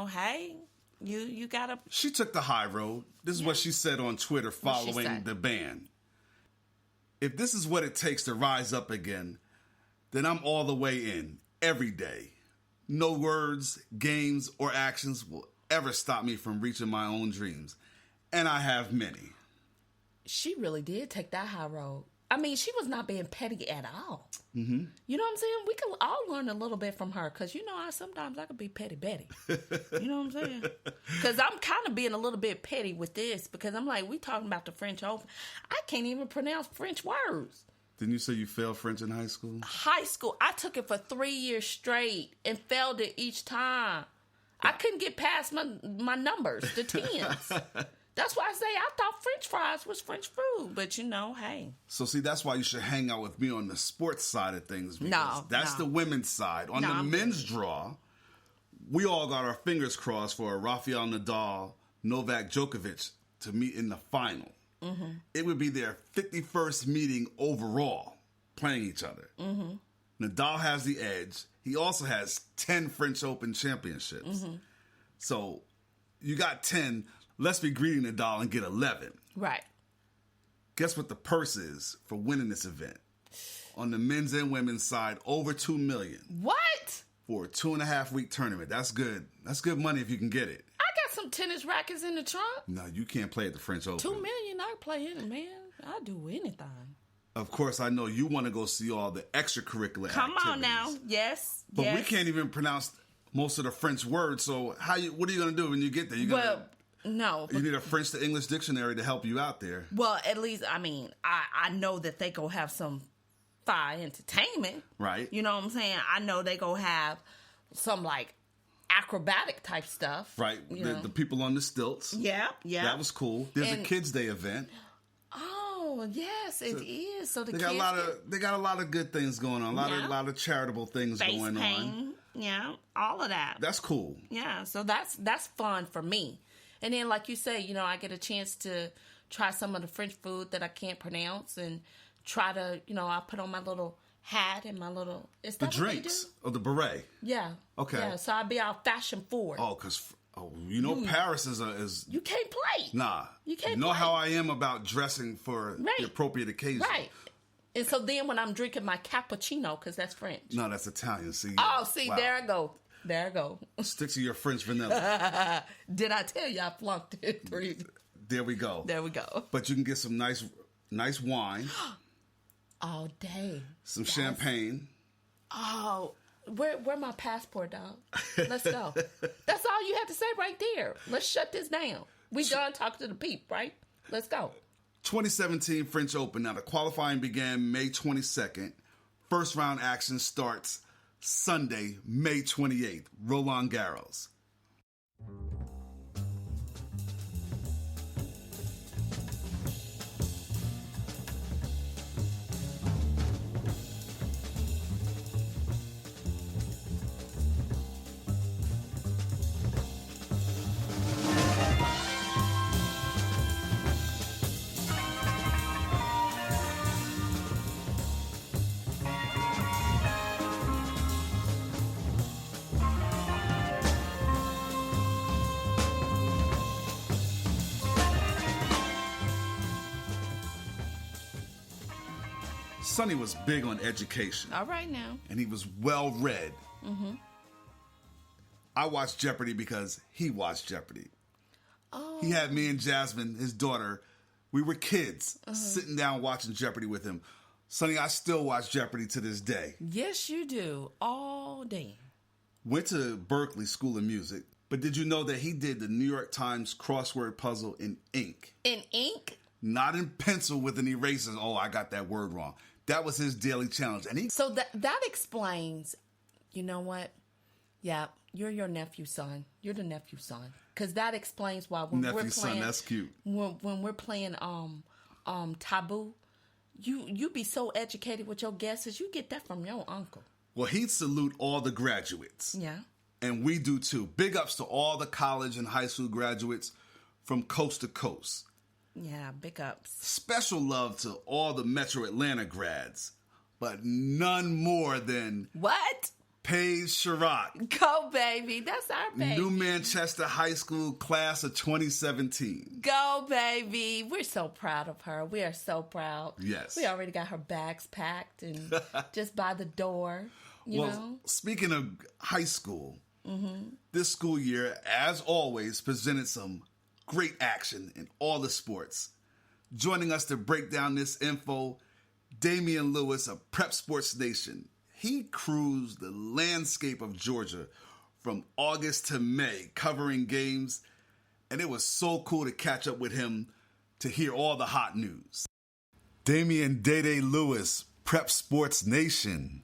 hey, you gotta. She took the high road. This is what she said on Twitter following the ban. If this is what it takes to rise up again, then I'm all the way in every day. No words, games, or actions will ever stop me from reaching my own dreams. And I have many. She really did take that high road. I mean, she was not being petty at all. Mm-hmm. You know what I'm saying? We can all learn a little bit from her because, sometimes I could be petty Betty. You know what I'm saying? Because I'm kind of being a little bit petty with this because I'm like, we talking about the French Open. I can't even pronounce French words. Didn't you say you failed French in high school? High school. I took it for 3 years straight and failed it each time. I couldn't get past my numbers, the tens. That's why I say I thought French fries was French food. But, hey. So, see, that's why you should hang out with me on the sports side of things. Because that's the women's side. On the men's draw, we all got our fingers crossed for Rafael Nadal, Novak Djokovic to meet in the final. Mm-hmm. It would be their 51st meeting overall, playing each other. Mm-hmm. Nadal has the edge. He also has 10 French Open championships. Mm-hmm. So, you got 10. Let's be greedy, Nadal, and get 11. Right. Guess what the purse is for winning this event? On the men's and women's side, over $2 million. What? For a 2.5-week tournament. That's good. That's good money if you can get it. I got some tennis rackets in the trunk. No, you can't play at the French Open. $2 million, I can play in it, man. I'll do anything. Of course, I know you want to go see all the extracurricular activities. Come on now. Yes. But we can't even pronounce most of the French words, so what are you going to do when you get there? No. You need a French to English dictionary to help you out there. Well, at least, I know that they go have some fire entertainment. Right. You know what I'm saying? I know they go have some, acrobatic type stuff. Right. The people on the stilts. Yeah. That was cool. There's a Kids' Day event. Oh, yes, it is. So they got a lot of good things going on. A lot of charitable things going on. Yeah, all of that. That's cool. Yeah, so that's fun for me. And then, like you say, I get a chance to try some of the French food that I can't pronounce and try to, I put on my little hat and my little... Is that the drinks? Or the beret? Yeah. Okay. Yeah, so I'll be out fashion forward. Oh, because... Paris is... You can't play. Nah. You can't You know play. how I am about dressing for the appropriate occasion. Right. And so then when I'm drinking my cappuccino, because that's French. No, that's Italian. See. Wow. There I go. Stick to your French vanilla. Did I tell you I flunked it? There we go. But you can get some nice wine. All day. Some champagne. Oh, where my passport, dog? Let's go. That's all you have to say right there. Let's shut this down. We done talking to the peep, right? Let's go. 2017 French Open. Now, the qualifying began May 22nd. First round action starts Sunday, May 28th. Roland Garros. Sonny was big on education. All right now. And he was well read. Mm-hmm. I watched Jeopardy because he watched Jeopardy. Oh. He had me and Jasmine, his daughter, we were kids sitting down watching Jeopardy with him. Sonny, I still watch Jeopardy to this day. Yes, you do. All day. Went to Berkeley School of Music, but did you know that he did the New York Times crossword puzzle in ink? In ink? Not in pencil with an eraser. Oh, I got that word wrong. That was his daily challenge. And so that explains, you know what? Yeah, you're your nephew's son. You're the nephew's son. Because that explains why when we're playing... son, that's cute. When we're playing Taboo, you be so educated with your guesses. You get that from your uncle. Well, he'd salute all the graduates. Yeah. And we do too. Big ups to all the college and high school graduates from coast to coast. Yeah, big ups. Special love to all the Metro Atlanta grads, but none more than... What? Paige Sharrock. Go, baby. That's our baby. New Manchester High School class of 2017. Go, baby. We're so proud of her. We are so proud. Yes. We already got her bags packed and just by the door, you know? Speaking of high school, this school year, as always, presented some great action in all the sports. Joining us to break down this info, Damian Lewis of Prep Sports Nation. He cruised the landscape of Georgia from August to May, covering games, and it was so cool to catch up with him to hear all the hot news. Damian Day Lewis, Prep Sports Nation.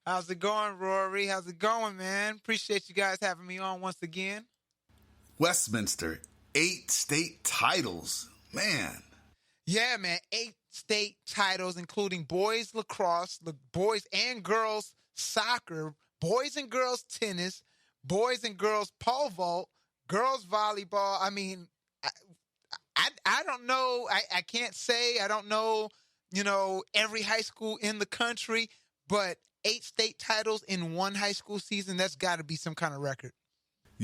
How's it going, Rory? How's it going, man? Appreciate you guys having me on once again. Westminster, 8 state titles. Man. Yeah, man. 8 state titles, including boys lacrosse, the boys and girls soccer, boys and girls tennis, boys and girls pole vault, girls volleyball. I mean, I don't know. I can't say. I don't know, every high school in the country, but 8 state titles in one high school season, that's got to be some kind of record.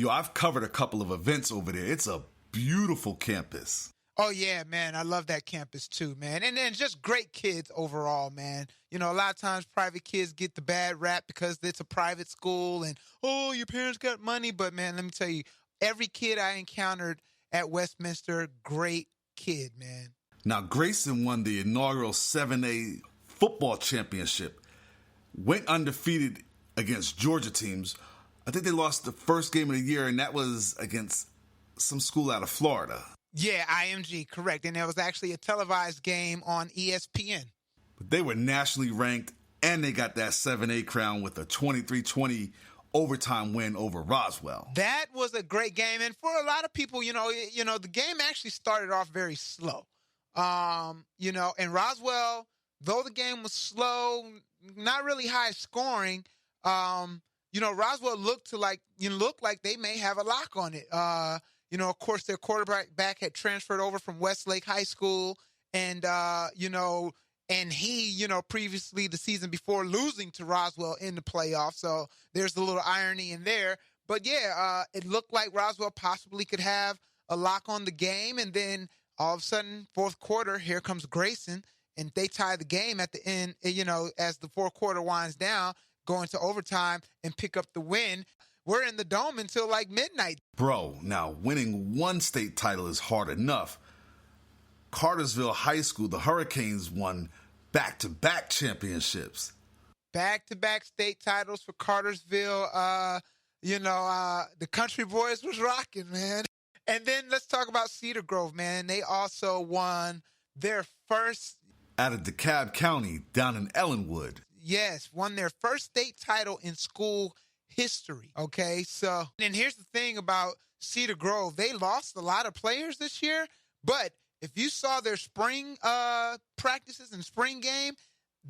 I've covered a couple of events over there. It's a beautiful campus. Oh, yeah, man. I love that campus, too, man. And then just great kids overall, man. A lot of times private kids get the bad rap because it's a private school and, oh, your parents got money. But, man, let me tell you, every kid I encountered at Westminster, great kid, man. Now, Grayson won the inaugural 7A football championship, went undefeated against Georgia teams. I think they lost the first game of the year, and that was against some school out of Florida. Yeah, IMG, correct. And there was actually a televised game on ESPN. But they were nationally ranked, and they got that 7A crown with a 23-20 overtime win over Roswell. That was a great game. And for a lot of people, the game actually started off very slow. And Roswell, though the game was slow, not really high scoring, Roswell looked like they may have a lock on it. Of course, their quarterback had transferred over from Westlake High School, and he, previously the season before losing to Roswell in the playoffs. So there's a little irony in there. But yeah, it looked like Roswell possibly could have a lock on the game, and then all of a sudden, fourth quarter, here comes Grayson, and they tie the game at the end. As the fourth quarter winds down, go into overtime and pick up the win. We're in the dome until like midnight. Bro, now winning one state title is hard enough. Cartersville High School, the Hurricanes won back-to-back championships. Back-to-back state titles for Cartersville. The Country Boys was rocking, man. And then let's talk about Cedar Grove, man. They also won their first... out of DeKalb County, down in Ellenwood. Yes, won their first state title in school history, okay? So, and here's the thing about Cedar Grove. They lost a lot of players this year, but if you saw their spring practices and spring game,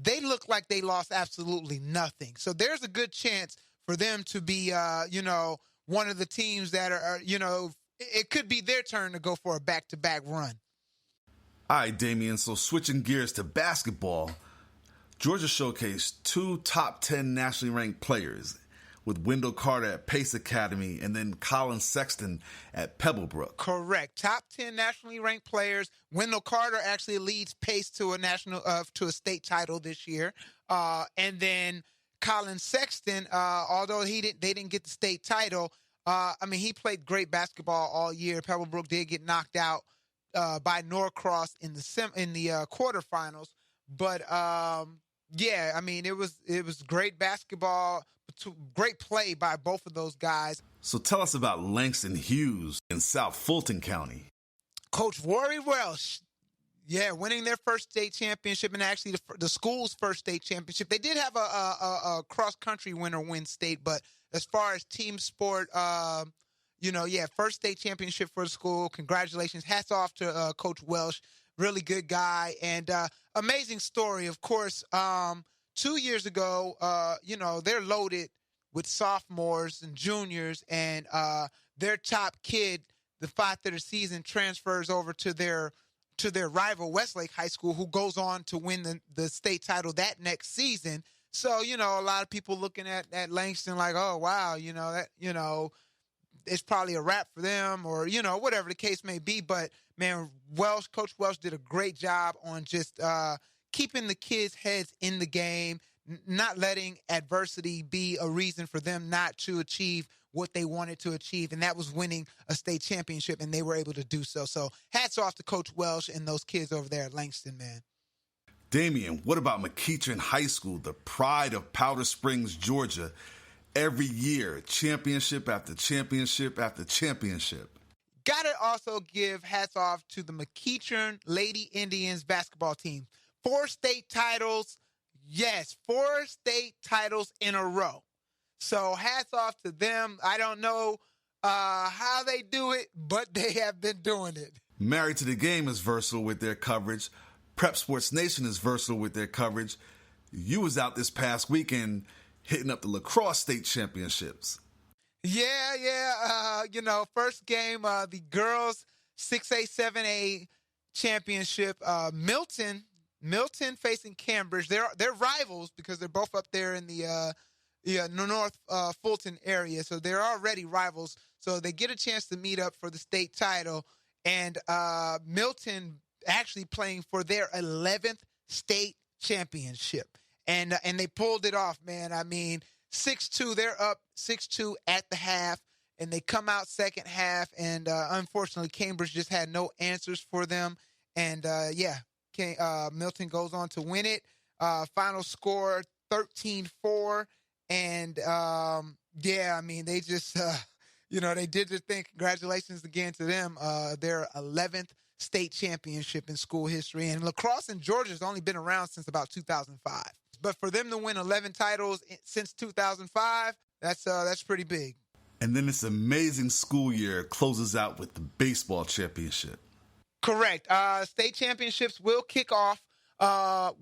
they look like they lost absolutely nothing. So there's a good chance for them to be, one of the teams that are, it could be their turn to go for a back-to-back run. All right, Damian, so switching gears to basketball, Georgia showcased 2 top 10 nationally ranked players with Wendell Carter at Pace Academy and then Colin Sexton at Pebblebrook. Correct. Top 10 nationally ranked players. Wendell Carter actually leads Pace to a state title this year. And then Colin Sexton, although they didn't get the state title, he played great basketball all year. Pebblebrook did get knocked out by Norcross in the quarterfinals. But it was great basketball, great play by both of those guys. So tell us about Langston Hughes in South Fulton County. Coach Rory Welsh, winning their first state championship, and actually the school's first state championship. They did have a cross-country winner win state, but as far as team sport, first state championship for the school. Congratulations. Hats off to Coach Welsh. Really good guy, and amazing story. Of course, 2 years ago, they're loaded with sophomores and juniors, and their top kid, the 5-3 season, transfers over to their rival Westlake High School, who goes on to win the state title that next season. So, a lot of people looking at Langston like, oh, wow, it's probably a wrap for them or, whatever the case may be. But, man, Coach Welsh did a great job on just keeping the kids' heads in the game, not letting adversity be a reason for them not to achieve what they wanted to achieve, and that was winning a state championship, and they were able to do so. So hats off to Coach Welsh and those kids over there at Langston, man. Damian, what about McEachern High School, the pride of Powder Springs, Georgia? Every year, championship after championship after championship. Gotta also give hats off to the McEachern Lady Indians basketball team. 4 state titles. Yes, 4 state titles in a row. So hats off to them. I don't know how they do it, but they have been doing it. Married to the Game is versatile with their coverage. Prep Sports Nation is versatile with their coverage. You was out this past weekend hitting up the lacrosse state championships. Yeah. First game, the girls 6A, 7A championship. Milton facing Cambridge. They're rivals because they're both up there in the North Fulton area. So they're already rivals. So they get a chance to meet up for the state title. And Milton actually playing for their 11th state championship. And they pulled it off, man. I mean, 6-2, they're up 6-2 at the half, and they come out second half. And unfortunately, Cambridge just had no answers for them. And Milton goes on to win it. Final score 13-4. And they just, they did their thing. Congratulations again to them. Their 11th state championship in school history. And lacrosse in Georgia has only been around since about 2005. But for them to win 11 titles since 2005, that's pretty big. And then this amazing school year closes out with the baseball championship. Correct. State championships will kick off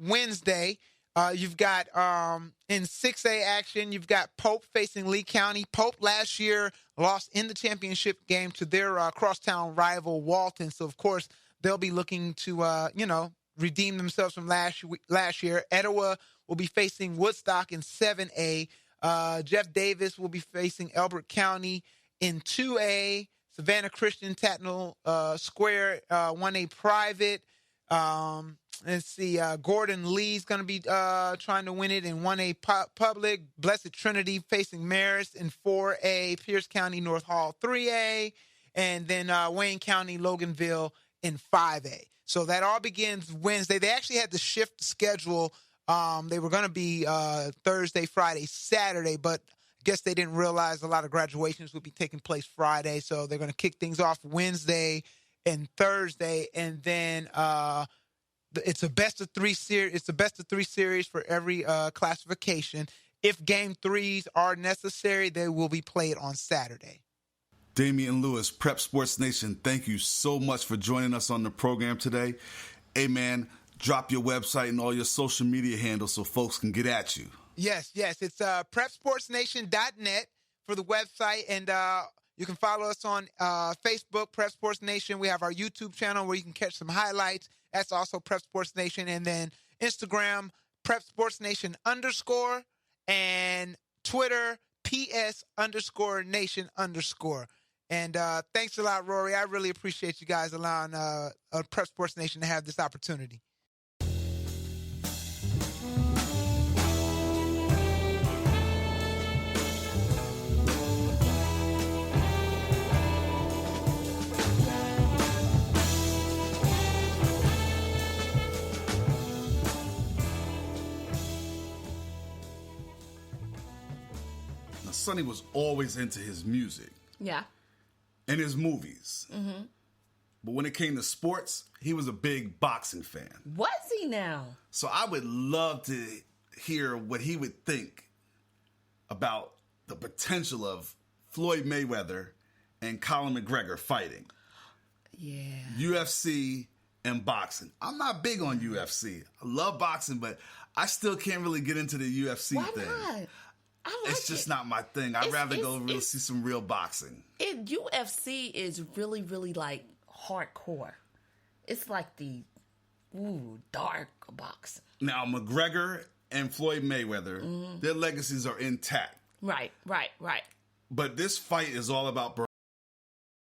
Wednesday. You've got in 6A action, you've got Pope facing Lee County. Pope last year lost in the championship game to their crosstown rival Walton. So, of course, they'll be looking to, redeem themselves from last year. Etowah will be facing Woodstock in 7A. Jeff Davis will be facing Elbert County in 2A. Savannah Christian, Tatnall Square, 1A private. Let's see. Gordon Lee's going to be trying to win it in 1A public. Blessed Trinity facing Marist in 4A. Pierce County, North Hall, 3A. And then Wayne County, Loganville in 5A. So that all begins Wednesday. They actually had to shift the schedule. They were going to be Thursday, Friday, Saturday, but I guess they didn't realize a lot of graduations would be taking place Friday. So they're going to kick things off Wednesday and Thursday, and then it's a best of 3 series. It's a best of 3 series for every classification. If game 3s are necessary, they will be played on Saturday. Damian Lewis, Prep Sports Nation, thank you so much for joining us on the program today. Hey, man, drop your website and all your social media handles so folks can get at you. Yes. It's prepsportsnation.net for the website, and you can follow us on Facebook, Prep Sports Nation. We have our YouTube channel where you can catch some highlights. That's also Prep Sports Nation. And then Instagram, Prep Sports Nation _, and Twitter, PS_Nation _. And thanks a lot, Rory. I really appreciate you guys allowing Prep Sports Nation to have this opportunity. Now, Sonny was always into his music. Yeah. And his movies. Mm-hmm. But when it came to sports, he was a big boxing fan. Was he now? So I would love to hear what he would think about the potential of Floyd Mayweather and Conor McGregor fighting. Yeah. UFC and boxing. I'm not big on UFC. I love boxing, but I still can't really get into the UFC thing. Why not? It's just not my thing. I'd rather go really see some real boxing. UFC is really, really like hardcore. It's like the dark boxing. Now, McGregor and Floyd Mayweather, their legacies are intact. Right. But this fight is all about